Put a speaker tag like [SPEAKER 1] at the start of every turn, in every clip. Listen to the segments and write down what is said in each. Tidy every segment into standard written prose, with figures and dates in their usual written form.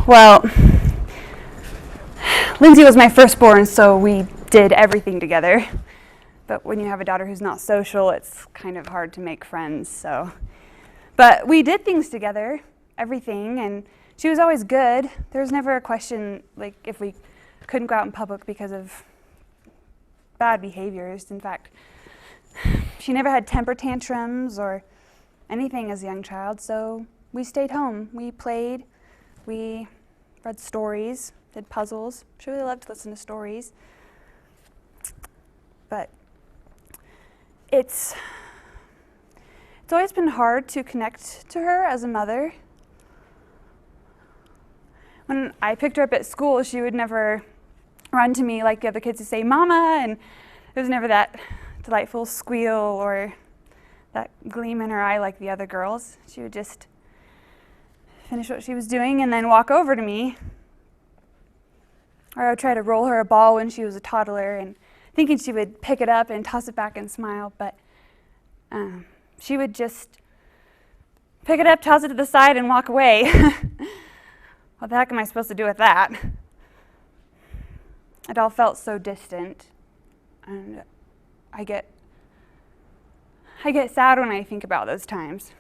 [SPEAKER 1] Well, Lindsay was my firstborn, so we did everything together. But when you have a daughter who's not social, it's kind of hard to make friends, so. But we did things together, everything, and she was always good. There was never a question, like, if we couldn't go out in public because of bad behaviors. In fact, she never had temper tantrums or anything as a young child, so we stayed home. We played, we read stories, did puzzles. She really loved to listen to stories. But it's always been hard to connect to her as a mother. When I picked her up at school, she would never run to me like the other kids to say, "Mama," and there was never that delightful squeal or that gleam in her eye like the other girls. She would just finish what she was doing and then walk over to me. Or I would try to roll her a ball when she was a toddler and thinking she would pick it up and toss it back and smile, but she would just pick it up, toss it to the side, and walk away. What the heck am I supposed to do with that? It all felt so distant, and I get sad when I think about those times.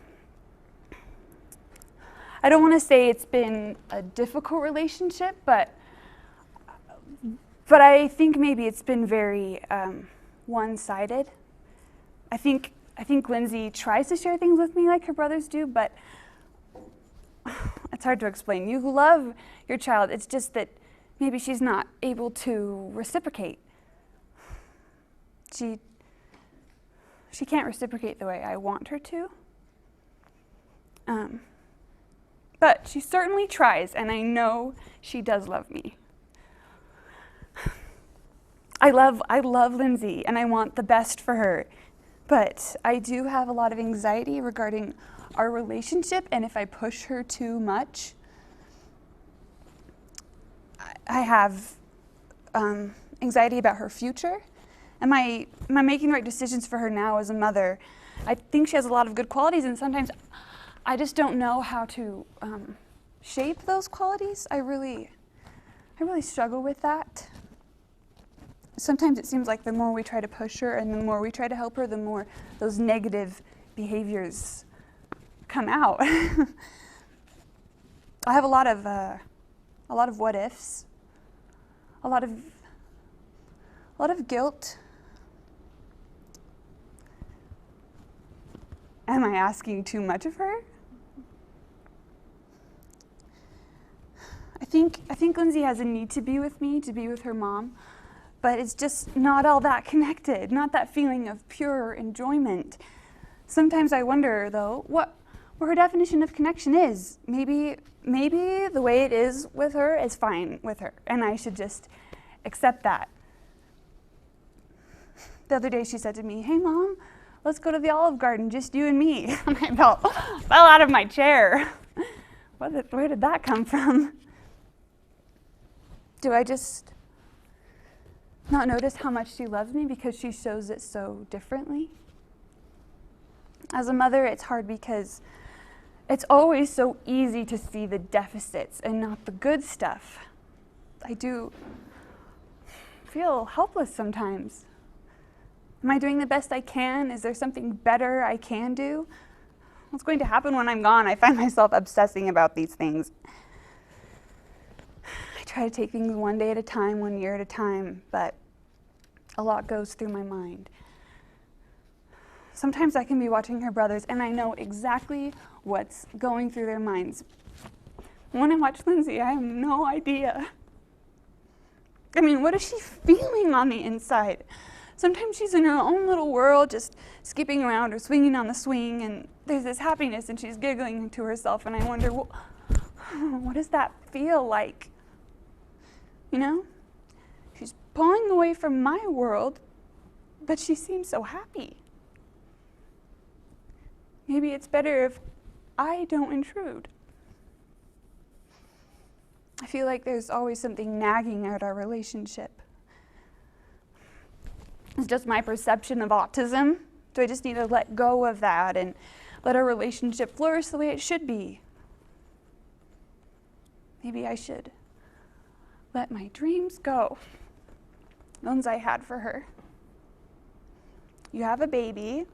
[SPEAKER 1] I don't want to say it's been a difficult relationship, but I think maybe it's been very one-sided. I think Lindsay tries to share things with me like her brothers do, but it's hard to explain. You love your child, it's just that maybe she's not able to reciprocate. She can't reciprocate the way I want her to. But she certainly tries, and I know she does love me. I love Lindsay, and I want the best for her. But I do have a lot of anxiety regarding our relationship, and if I push her too much, I have anxiety about her future. Am I making the right decisions for her now as a mother? I think she has a lot of good qualities, and sometimes I just don't know how to shape those qualities. I really struggle with that. Sometimes it seems like the more we try to push her and the more we try to help her, the more those negative behaviors come out. I have a lot of what ifs, a lot of guilt. Am I asking too much of her? I think Lindsay has a need to be with me, to be with her mom, but it's just not all that connected, not that feeling of pure enjoyment. Sometimes I wonder, though, what her definition of connection is. Maybe the way it is with her is fine with her, and I should just accept that. The other day she said to me, "Hey, Mom, let's go to the Olive Garden, just you and me." And I fell out of my chair. Where did that come from? Do I just not notice how much she loves me because she shows it so differently? As a mother, it's hard because it's always so easy to see the deficits and not the good stuff. I do feel helpless sometimes. Am I doing the best I can? Is there something better I can do? What's going to happen when I'm gone? I find myself obsessing about these things. I try to take things one day at a time, 1 year at a time, but a lot goes through my mind. Sometimes I can be watching her brothers and I know exactly what's going through their minds. When I watch Lindsay, I have no idea. I mean, what is she feeling on the inside? Sometimes she's in her own little world, just skipping around or swinging on the swing, and there's this happiness and she's giggling to herself, and I wonder, well, what does that feel like? You know? She's pulling away from my world, but she seems so happy. Maybe it's better if I don't intrude. I feel like there's always something nagging at our relationship. It's just my perception of autism. Do I just need to let go of that and let our relationship flourish the way it should be. Maybe I should let my dreams go, the ones I had for her. You have a baby,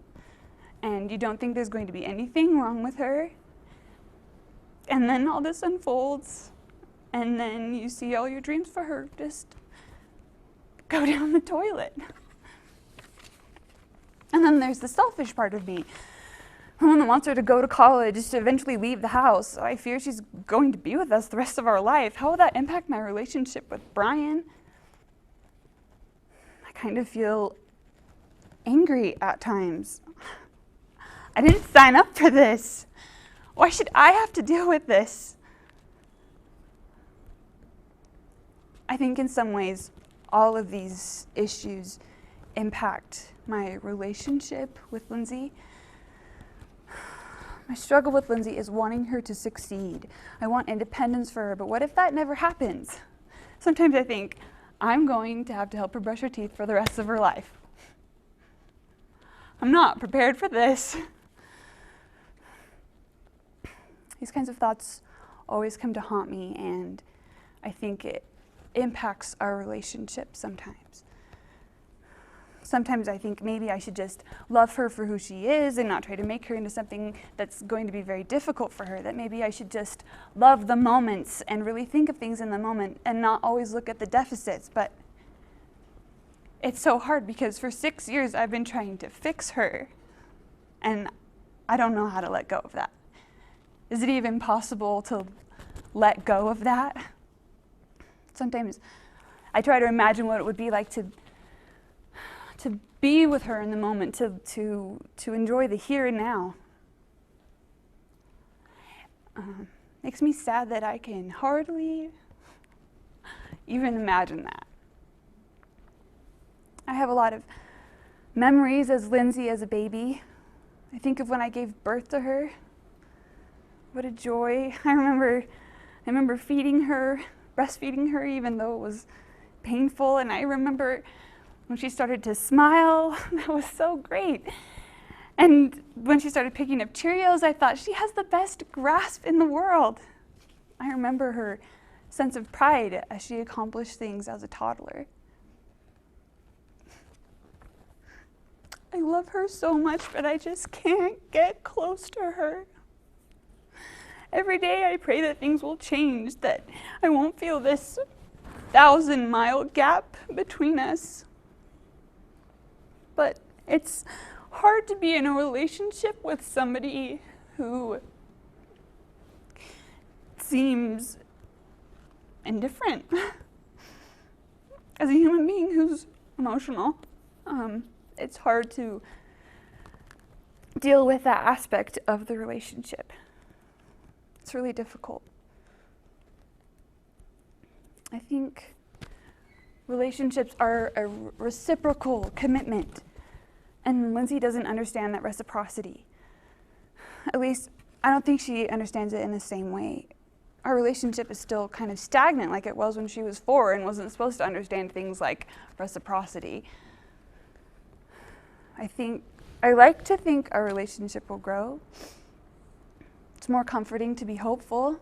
[SPEAKER 1] and you don't think there's going to be anything wrong with her, and then all this unfolds, and then you see all your dreams for her just go down the toilet. And then there's the selfish part of me, the one that wants her to go to college, to eventually leave the house. I fear she's going to be with us the rest of our life. How will that impact my relationship with Brian? I kind of feel angry at times. I didn't sign up for this. Why should I have to deal with this? I think in some ways, all of these issues impact my relationship with Lindsay. My struggle with Lindsay is wanting her to succeed. I want independence for her, but what if that never happens? Sometimes I think, I'm going to have to help her brush her teeth for the rest of her life. I'm not prepared for this. These kinds of thoughts always come to haunt me, and I think it impacts our relationship sometimes. Sometimes I think maybe I should just love her for who she is and not try to make her into something that's going to be very difficult for her. That maybe I should just love the moments and really think of things in the moment and not always look at the deficits. But it's so hard because for 6 years I've been trying to fix her, and I don't know how to let go of that. Is it even possible to let go of that? Sometimes I try to imagine what it would be like to be with her in the moment, to enjoy the here and now. Makes me sad that I can hardly even imagine that. I have a lot of memories as Lindsay as a baby. I think of when I gave birth to her. What a joy. I remember feeding her, breastfeeding her, even though it was painful, and I remember when she started to smile. That was so great. And when she started picking up Cheerios, I thought, she has the best grasp in the world. I remember her sense of pride as she accomplished things as a toddler. I love her so much, but I just can't get close to her. Every day I pray that things will change, that I won't feel this 1,000-mile gap between us. But it's hard to be in a relationship with somebody who seems indifferent. As a human being who's emotional, it's hard to deal with that aspect of the relationship. It's really difficult. I think relationships are a reciprocal commitment, and Lindsay doesn't understand that reciprocity. At least, I don't think she understands it in the same way. Our relationship is still kind of stagnant like it was when she was 4 and wasn't supposed to understand things like reciprocity. I like to think our relationship will grow. It's more comforting to be hopeful.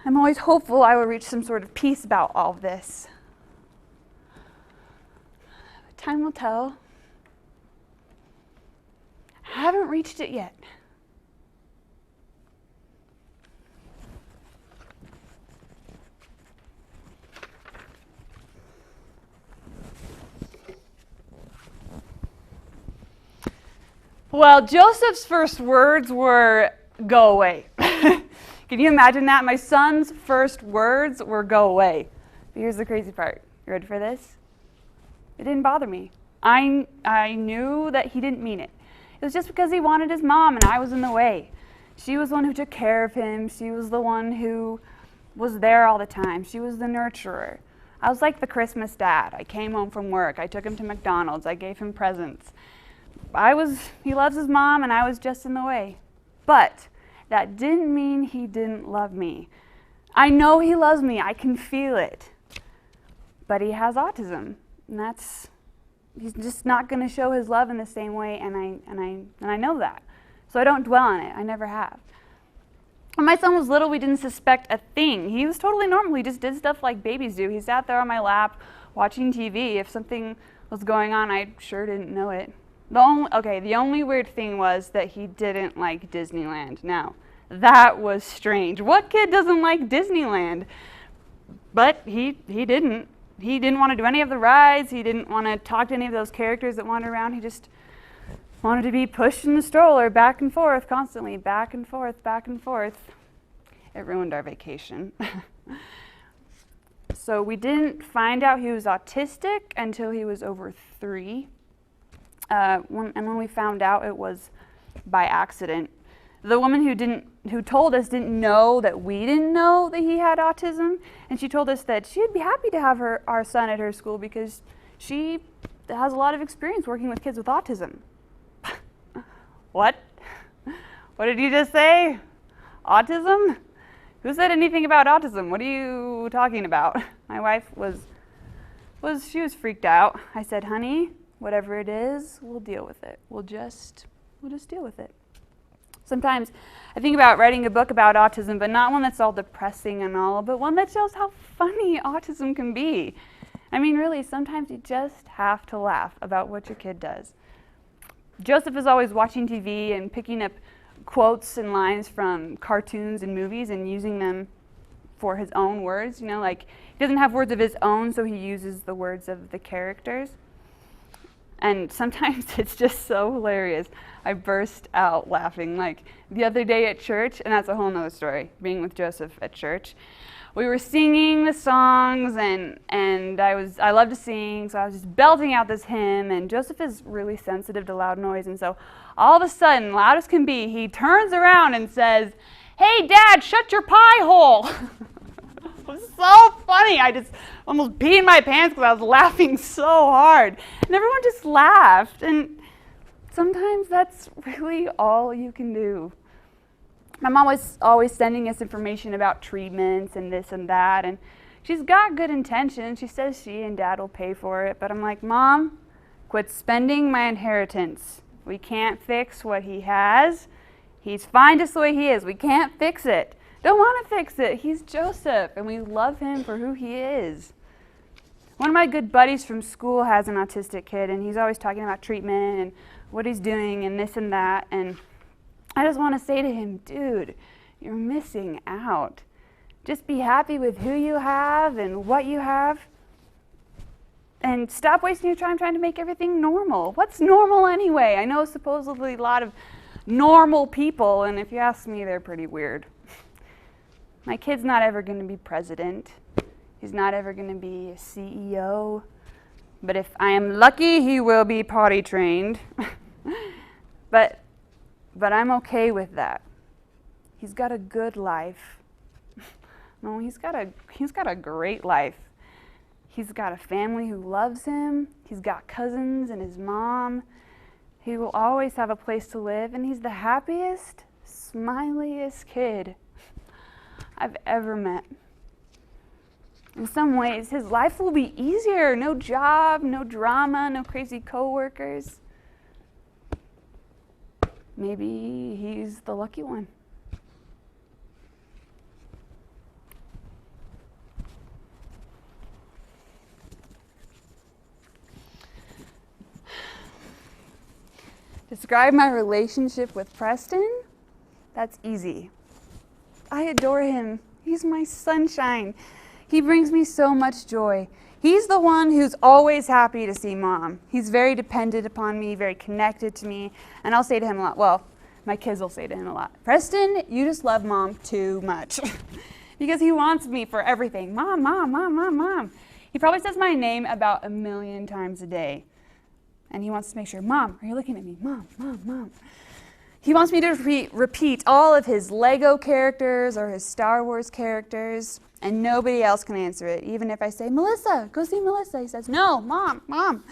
[SPEAKER 1] I'm always hopeful I will reach some sort of peace about all of this. But time will tell. I haven't reached it yet. Well, Joseph's first words were, "Go away." Can you imagine that? My son's first words were, "Go away." But here's the crazy part. You ready for this? It didn't bother me. I knew that he didn't mean it. It was just because he wanted his mom and I was in the way. She was the one who took care of him. She was the one who was there all the time. She was the nurturer. I was like the Christmas dad. I came home from work. I took him to McDonald's. I gave him presents. He loves his mom and I was just in the way. But that didn't mean he didn't love me. I know he loves me. I can feel it. But he has autism, and that's he's just not going to show his love in the same way, and I know that. So I don't dwell on it. I never have. When my son was little, we didn't suspect a thing. He was totally normal. He just did stuff like babies do. He sat there on my lap watching TV. If something was going on, I sure didn't know it. The only weird thing was that he didn't like Disneyland. Now, that was strange. What kid doesn't like Disneyland? But he didn't. He didn't want to do any of the rides. He didn't want to talk to any of those characters that wandered around. He just wanted to be pushed in the stroller back and forth constantly, back and forth, back and forth. It ruined our vacation. So we didn't find out he was autistic until he was over 3. When we found out, it was by accident. The woman who told us didn't know that we didn't know that he had autism, and she told us that she'd be happy to have our son at her school because she has a lot of experience working with kids with autism. What? What did you just say? Autism? Who said anything about autism? What are you talking about? My wife was freaked out. I said, honey, whatever it is, we'll deal with it. We'll just deal with it. Sometimes I think about writing a book about autism, but not one that's all depressing and all, but one that shows how funny autism can be. I mean, really, sometimes you just have to laugh about what your kid does. Joseph is always watching TV and picking up quotes and lines from cartoons and movies and using them for his own words. You know, like he doesn't have words of his own, so he uses the words of the characters. And sometimes it's just so hilarious. I burst out laughing. Like the other day at church, and that's a whole nother story, being with Joseph at church. We were singing the songs, and I love to sing, so I was just belting out this hymn, and Joseph is really sensitive to loud noise, and so all of a sudden, loud as can be, he turns around and says, "Hey, Dad, shut your pie hole." It was so funny. I just almost peed my pants because I was laughing so hard. And everyone just laughed. And sometimes that's really all you can do. My mom was always sending us information about treatments and this and that. And she's got good intentions. She says she and Dad will pay for it. But I'm like, Mom, quit spending my inheritance. We can't fix what he has. He's fine just the way he is. We can't fix it. Don't want to fix it. He's Joseph, and we love him for who he is. One of my good buddies from school has an autistic kid, and he's always talking about treatment and what he's doing and this and that. And I just want to say to him, dude, you're missing out. Just be happy with who you have and what you have. And stop wasting your time trying to make everything normal. What's normal anyway? I know supposedly a lot of normal people, and if you ask me, they're pretty weird. My kid's not ever going to be president. He's not ever going to be a CEO. But if I am lucky, he will be potty trained. But I'm okay with that. He's got a good life. No, he's got a great life. He's got a family who loves him. He's got cousins and his mom. He will always have a place to live, and he's the happiest, smiliest kid I've ever met. In some ways, his life will be easier. No job, no drama, no crazy coworkers. Maybe he's the lucky one. Describe my relationship with Preston? That's easy. I adore him. He's my sunshine. He brings me so much joy. He's the one who's always happy to see Mom. He's very dependent upon me, very connected to me, and I'll say to him a lot, well, my kids will say to him a lot, Preston, you just love Mom too much. Because he wants me for everything. Mom, Mom, Mom, Mom, Mom. He probably says my name about 1,000,000 times a day. And he wants to make sure, Mom, are you looking at me? Mom, Mom, Mom. He wants me to repeat all of his Lego characters or his Star Wars characters, and nobody else can answer it. Even if I say, Melissa, go see Melissa. He says, no, Mom, Mom.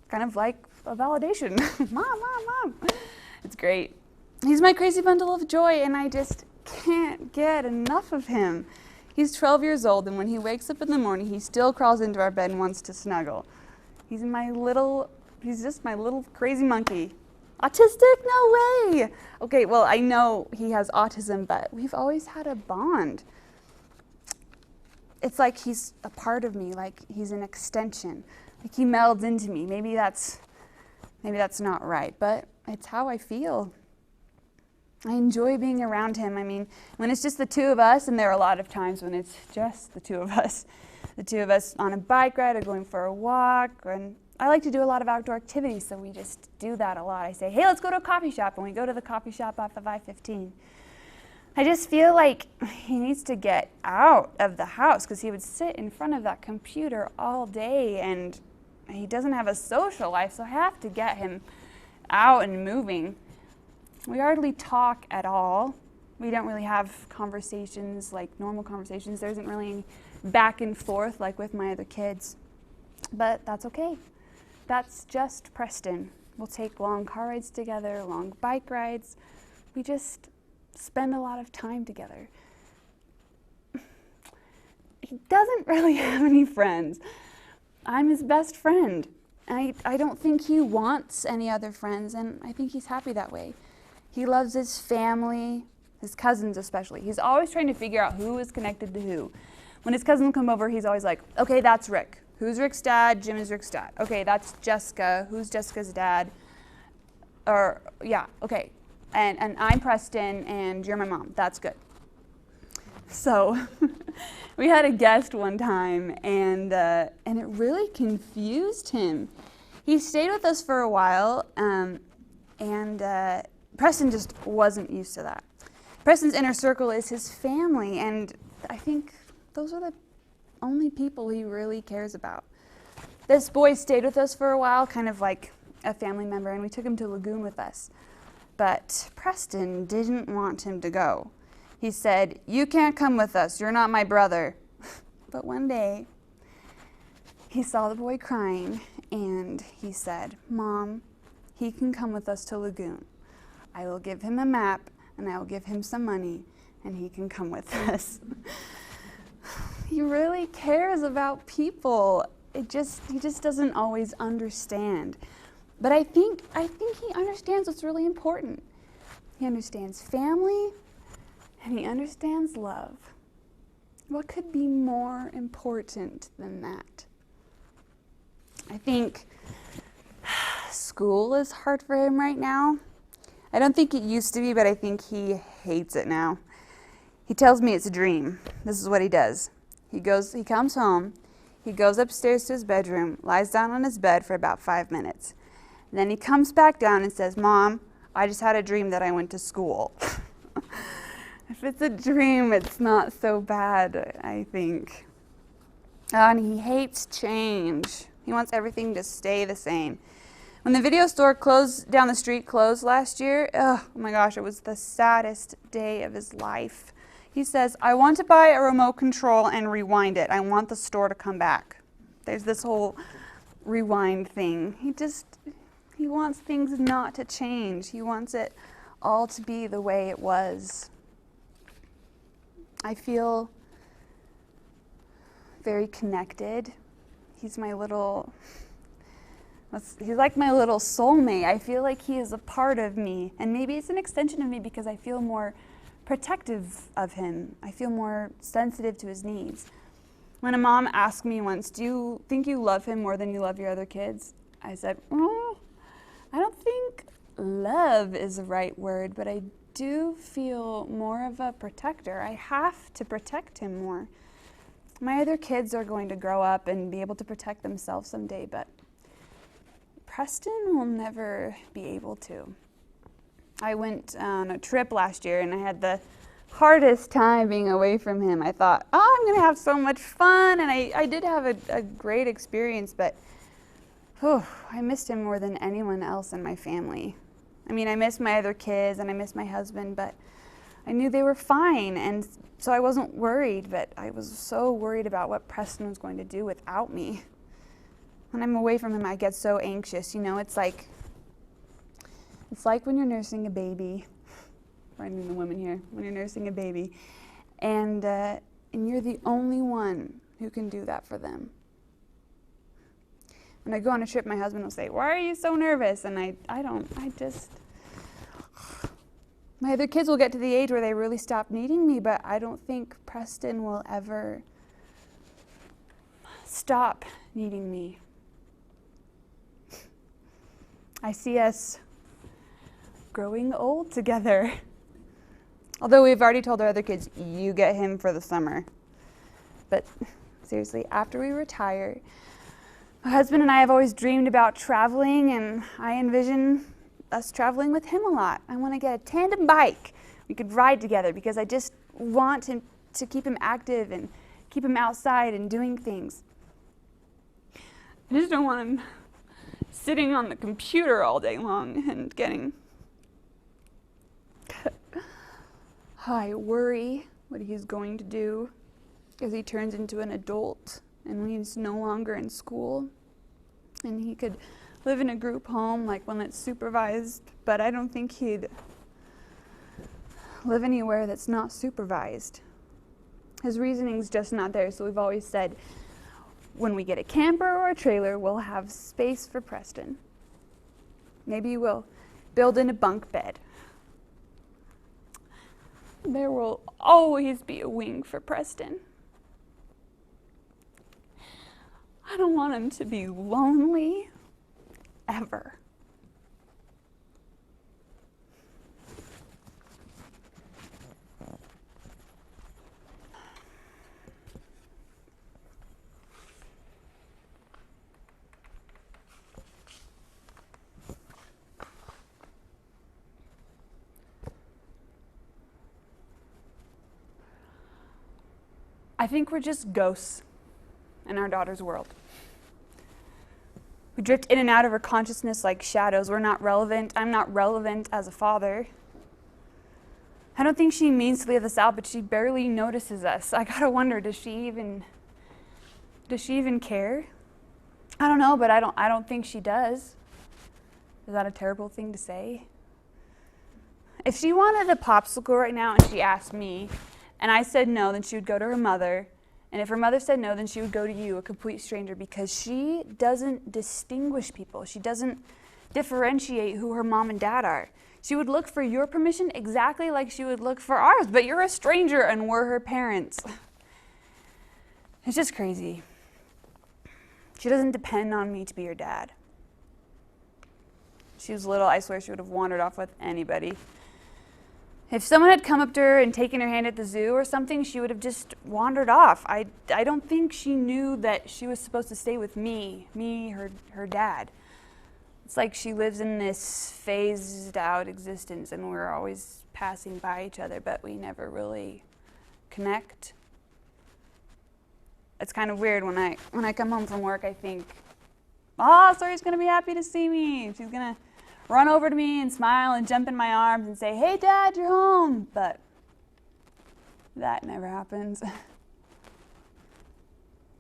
[SPEAKER 1] Kind of like a validation. Mom, Mom, Mom. It's great. He's my crazy bundle of joy, and I just can't get enough of him. He's 12 years old, and when he wakes up in the morning, he still crawls into our bed and wants to snuggle. He's just my little crazy monkey. Autistic? No way! Okay, well, I know he has autism, but we've always had a bond. It's like he's a part of me, like he's an extension. Like he melds into me. Maybe that's not right, but it's how I feel. I enjoy being around him. I mean, when it's just the two of us, and there are a lot of times when it's just the two of us on a bike ride or going for a walk, and I like to do a lot of outdoor activities, so we just do that a lot. I say, hey, let's go to a coffee shop, and we go to the coffee shop off of I-15. I just feel like he needs to get out of the house because he would sit in front of that computer all day, and he doesn't have a social life, so I have to get him out and moving. We hardly talk at all. We don't really have conversations like normal conversations. There isn't really any back and forth like with my other kids, but that's okay. That's just Preston. We'll take long car rides together, long bike rides. We just spend a lot of time together. He doesn't really have any friends. I'm his best friend. I don't think he wants any other friends, and I think he's happy that way. He loves his family, his cousins especially. He's always trying to figure out who is connected to who. When his cousins come over, he's always like, okay, that's Rick. Who's Rick's dad? Jim is Rick's dad. Okay, that's Jessica. Who's Jessica's dad? Or, yeah, okay. And I'm Preston, and you're my mom. That's good. So we had a guest one time, and it really confused him. He stayed with us for a while, and Preston just wasn't used to that. Preston's inner circle is his family, and I think those are the only people he really cares about. This boy stayed with us for a while, kind of like a family member, and we took him to Lagoon with us. But Preston didn't want him to go. He said, you can't come with us, you're not my brother. But one day, he saw the boy crying, and he said, Mom, he can come with us to Lagoon. I will give him a map, and I will give him some money, and he can come with us. He really cares about people. He just doesn't always understand. But I think he understands what's really important. He understands family, and he understands love. What could be more important than that? I think school is hard for him right now. I don't think it used to be, but I think he hates it now. He tells me it's a dream. This is what he does. He comes home, he goes upstairs to his bedroom, lies down on his bed for about 5 minutes. And then he comes back down and says, Mom, I just had a dream that I went to school. If it's a dream, it's not so bad, I think. And he hates change. He wants everything to stay the same. When the video store down the street closed last year, oh my gosh, it was the saddest day of his life. He says, I want to buy a remote control and rewind it. I want the store to come back. There's this whole rewind thing. He wants things not to change. He wants it all to be the way it was. I feel very connected. He's like my little soulmate. I feel like he is a part of me, and maybe it's an extension of me because I feel more protective of him. I feel more sensitive to his needs. When a mom asked me once, do you think you love him more than you love your other kids? I said, I don't think love is the right word, but I do feel more of a protector. I have to protect him more. My other kids are going to grow up and be able to protect themselves someday, but Preston will never be able to. I went on a trip last year and I had the hardest time being away from him. I thought, I'm going to have so much fun, and I did have a great experience, but I missed him more than anyone else in my family. I mean, I miss my other kids and I miss my husband, but I knew they were fine, and so I wasn't worried, but I was so worried about what Preston was going to do without me. When I'm away from him, I get so anxious. You know, it's like when you're nursing a baby. Finding the women here. When you're nursing a baby, and you're the only one who can do that for them. When I go on a trip, my husband will say, "Why are you so nervous?" And my other kids will get to the age where they really stop needing me, but I don't think Preston will ever stop needing me. I see us growing old together. Although we've already told our other kids, you get him for the summer. But seriously, after we retire, my husband and I have always dreamed about traveling, and I envision us traveling with him a lot. I want to get a tandem bike we could ride together because I just want him to keep him active and keep him outside and doing things. I just don't want him sitting on the computer all day long and getting... I worry what he's going to do as he turns into an adult and he's no longer in school. And he could live in a group home, like one that's supervised, but I don't think he'd live anywhere that's not supervised. His reasoning's just not there, so we've always said, when we get a camper or a trailer, we'll have space for Preston. Maybe we'll build in a bunk bed. There will always be a wing for Preston. I don't want him to be lonely ever. I think we're just ghosts in our daughter's world. We drift in and out of her consciousness like shadows. We're not relevant. I'm not relevant as a father. I don't think she means to leave us out, but she barely notices us. I gotta wonder, does she even care? I don't know, but I don't think she does. Is that a terrible thing to say? If she wanted a popsicle right now and she asked me, and I said no, then she would go to her mother. And if her mother said no, then she would go to you, a complete stranger, because she doesn't distinguish people. She doesn't differentiate who her mom and dad are. She would look for your permission exactly like she would look for ours, but you're a stranger and we're her parents. It's just crazy. She doesn't depend on me to be her dad. She was little, I swear she would have wandered off with anybody. If someone had come up to her and taken her hand at the zoo or something, she would have just wandered off. I don't think she knew that she was supposed to stay with me, her dad. It's like she lives in this phased out existence and we're always passing by each other, but we never really connect. It's kind of weird when I come home from work, I think, oh, Sori's gonna be happy to see me. She's gonna run over to me and smile and jump in my arms and say, "Hey Dad, you're home." But that never happens.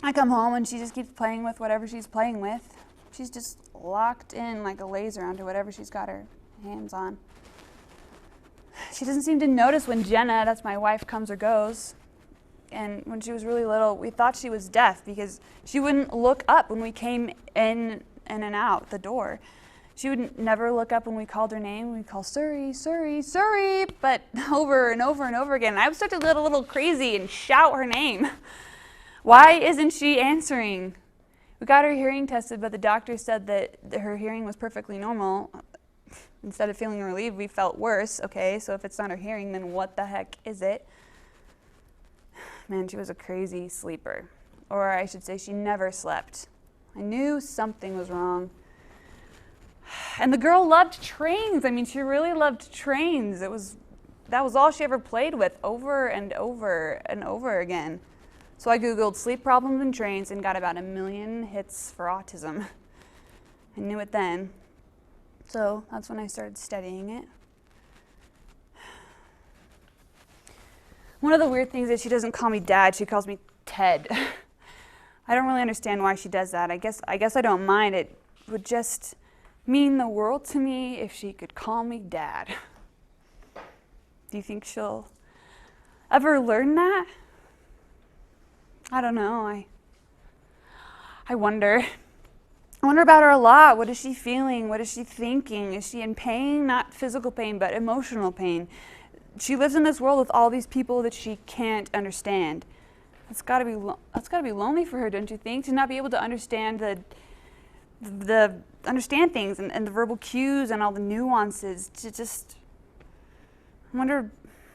[SPEAKER 1] I come home and she just keeps playing with whatever she's playing with. She's just locked in like a laser onto whatever she's got her hands on. She doesn't seem to notice when Jenna, that's my wife, comes or goes. And when she was really little, we thought she was deaf because she wouldn't look up when we came in and out the door. She would never look up when we called her name. We'd call Suri, Suri, Suri, but over and over and over again. I would start to get a little crazy and shout her name. Why isn't she answering? We got her hearing tested, but the doctor said that her hearing was perfectly normal. Instead of feeling relieved, we felt worse. Okay, so if it's not her hearing, then what the heck is it? Man, she was a crazy sleeper. Or I should say she never slept. I knew something was wrong. And the girl loved trains. I mean, she really loved trains. That was all she ever played with, over and over and over again. So I Googled sleep problems and trains and got about 1 million hits for autism. I knew it then. So that's when I started studying it. One of the weird things is she doesn't call me Dad, she calls me Ted. I don't really understand why she does that. I guess I don't mind. It would just mean the world to me if she could call me Dad. Do you think she'll ever learn that? I don't know. I wonder. I wonder about her a lot. What is she feeling? What is she thinking? Is she in pain? Not physical pain, but emotional pain. She lives in this world with all these people that she can't understand. That's got to be lonely for her, don't you think? To not be able to understand understand things and the verbal cues and all the nuances. To just wonder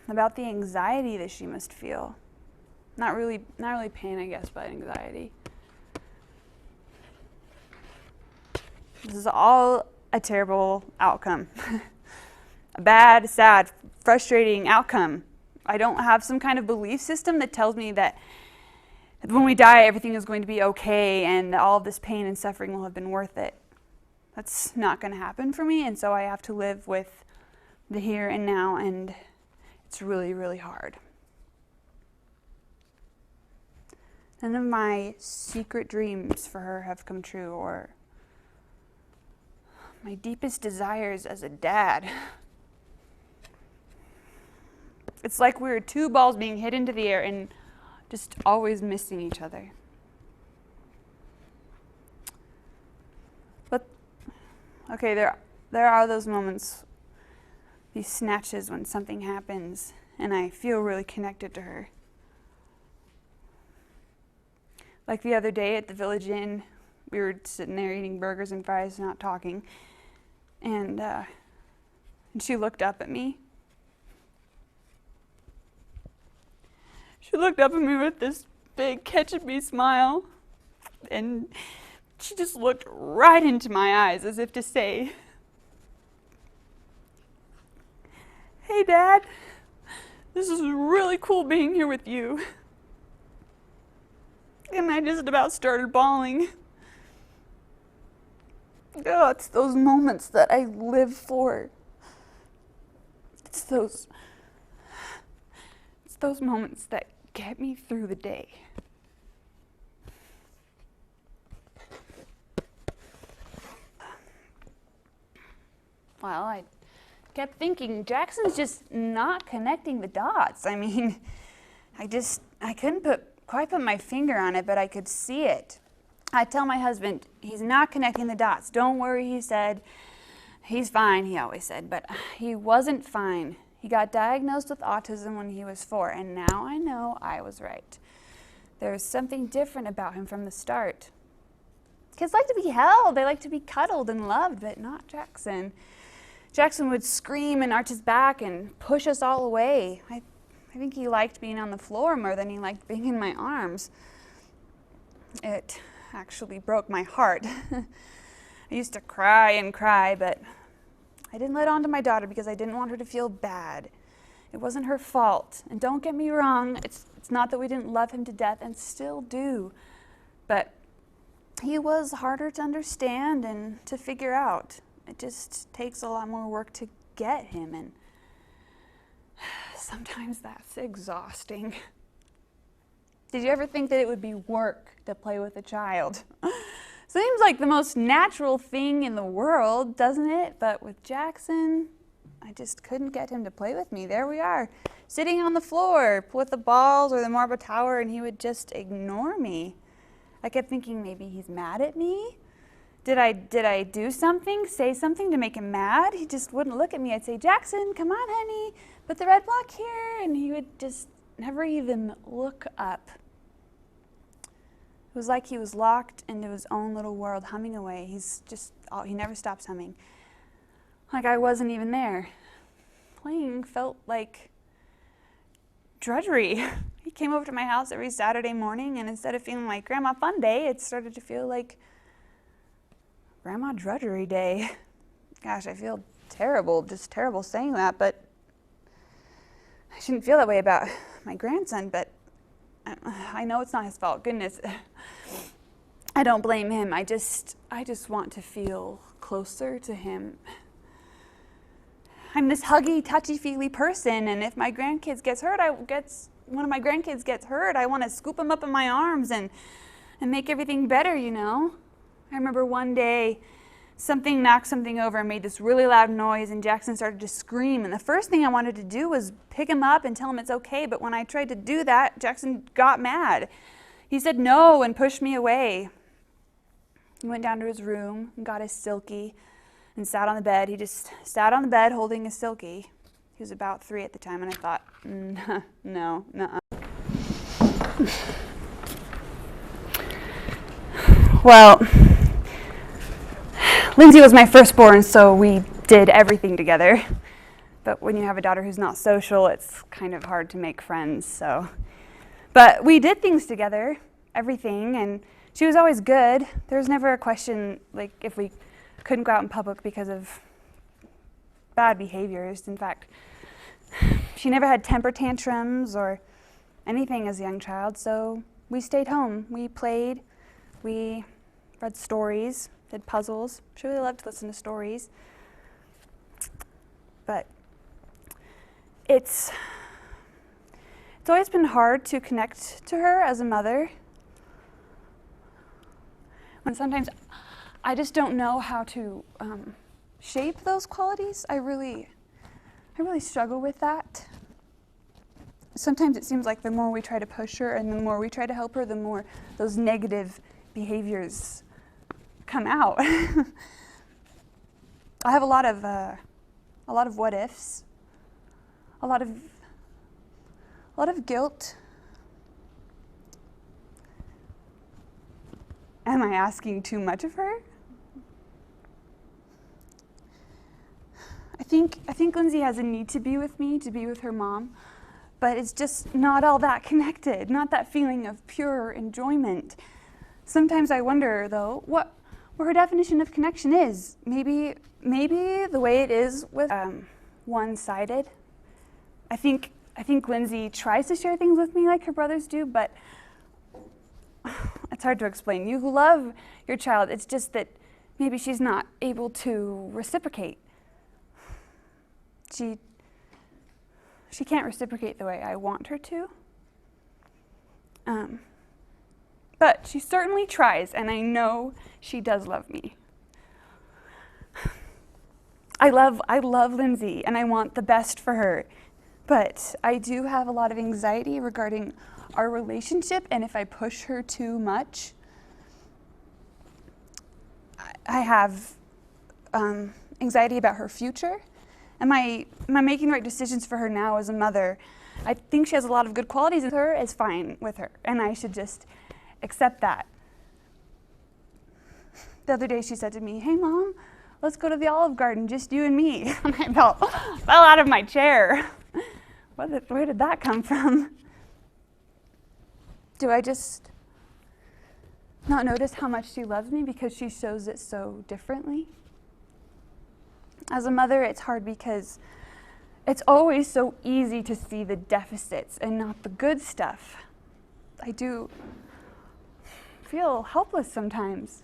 [SPEAKER 1] about the anxiety that she must feel. Not really pain, I guess, but anxiety. This is all a terrible outcome. A bad, sad, frustrating outcome. I don't have some kind of belief system that tells me that when we die, everything is going to be okay and all of this pain and suffering will have been worth it. That's not going to happen for me, and so I have to live with the here and now, and it's really, really hard. None of my secret dreams for her have come true, or my deepest desires as a dad. It's like we were two balls being hit into the air and just always missing each other. But, okay, there are those moments, these snatches when something happens and I feel really connected to her. Like the other day at the Village Inn, we were sitting there eating burgers and fries, not talking, and she looked up at me. She looked up at me with this big ketchup-y smile, and she just looked right into my eyes as if to say, "Hey, Dad, this is really cool being here with you." And I just about started bawling. Oh, it's those moments that I live for. It's those moments that get me through the day. Well, I kept thinking, Jackson's just not connecting the dots. I mean, I couldn't quite put my finger on it, but I could see it. I tell my husband, he's not connecting the dots. Don't worry, he said. He's fine, he always said, but he wasn't fine. He got diagnosed with autism when he was 4, and now I know I was right. There's something different about him from the start. Kids like to be held, they like to be cuddled and loved, but not Jackson. Jackson would scream and arch his back and push us all away. I think he liked being on the floor more than he liked being in my arms. It actually broke my heart. I used to cry and cry, but I didn't let on to my daughter because I didn't want her to feel bad. It wasn't her fault. And don't get me wrong, it's not that we didn't love him to death and still do, but he was harder to understand and to figure out. It just takes a lot more work to get him, and sometimes that's exhausting. Did you ever think that it would be work to play with a child? Seems like the most natural thing in the world, doesn't it? But with Jackson, I just couldn't get him to play with me. There we are, sitting on the floor with the balls or the marble tower, and he would just ignore me. I kept thinking maybe he's mad at me. Did I do something, say something to make him mad? He just wouldn't look at me. I'd say, "Jackson, come on, honey, put the red block here," and he would just never even look up. It was like he was locked into his own little world, humming away. He never stops humming. Like I wasn't even there. Playing felt like drudgery. He came over to my house every Saturday morning, and instead of feeling like Grandma Fun Day, it started to feel like Grandma Drudgery Day. Gosh, I feel terrible, just terrible saying that, but I shouldn't feel that way about my grandson, but I know it's not his fault. Goodness, I don't blame him. I just want to feel closer to him. I'm this huggy, touchy-feely person, and if my grandkids gets hurt, one of my grandkids gets hurt, I want to scoop him up in my arms and make everything better, you know? I remember one day something knocked something over and made this really loud noise, and Jackson started to scream, and the first thing I wanted to do was pick him up and tell him it's okay, but when I tried to do that, Jackson got mad. He said no and pushed me away. He went down to his room and got his silky and sat on the bed. He just sat on the bed holding his silky. He was about 3 at the time, and I thought, no, nuh-uh. Well, Lindsay was my firstborn, so we did everything together. But when you have a daughter who's not social, it's kind of hard to make friends, so. But we did things together, everything, and she was always good. There was never a question, like, if we couldn't go out in public because of bad behaviors. In fact, she never had temper tantrums or anything as a young child, so we stayed home. We played, we read stories, did puzzles. She really loved to listen to stories. But it's always been hard to connect to her as a mother. And sometimes I just don't know how to shape those qualities. I really struggle with that. Sometimes it seems like the more we try to push her and the more we try to help her, the more those negative behaviors come out. I have a lot of what ifs, a lot of guilt. Am I asking too much of her? I think Lindsay has a need to be with me, to be with her mom, but it's just not all that connected, not that feeling of pure enjoyment. Sometimes I wonder, though, what her definition of connection is. Maybe the way it is with one-sided. I think Lindsay tries to share things with me like her brothers do, but it's hard to explain. You love your child, it's just that maybe she's not able to reciprocate. She can't reciprocate the way I want her to. But she certainly tries, and I know she does love me. I love Lindsay, and I want the best for her. But I do have a lot of anxiety regarding our relationship, and if I push her too much, I have anxiety about her future. Am I making the right decisions for her now as a mother? I think she has a lot of good qualities, and her is fine with her, and I should just accept that. The other day she said to me, "Hey Mom, let's go to the Olive Garden, just you and me." And I fell out of my chair. Where did that come from? Do I just not notice how much she loves me because she shows it so differently? As a mother, it's hard because it's always so easy to see the deficits and not the good stuff. I do feel helpless sometimes.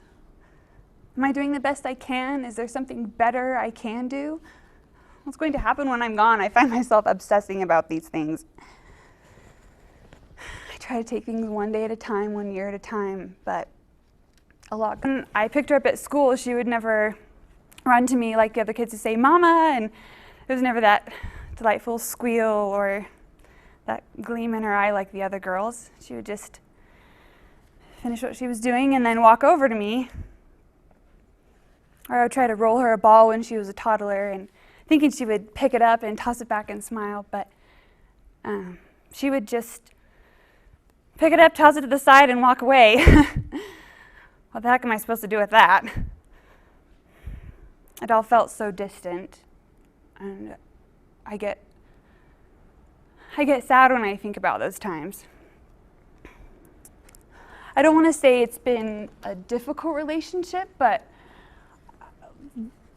[SPEAKER 1] Am I doing the best I can? Is there something better I can do? What's going to happen when I'm gone? I find myself obsessing about these things. I try to take things one day at a time, 1 year at a time, but a lot. When I picked her up at school, she would never run to me like the other kids to say, "Mama," and there was never that delightful squeal or that gleam in her eye like the other girls. She would just finish what she was doing and then walk over to me. Or I would try to roll her a ball when she was a toddler and thinking she would pick it up and toss it back and smile, but she would just pick it up, toss it to the side, and walk away. What the heck am I supposed to do with that? It all felt so distant, and I get sad when I think about those times. I don't want to say it's been a difficult relationship, but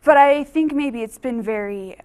[SPEAKER 1] I think maybe it's been very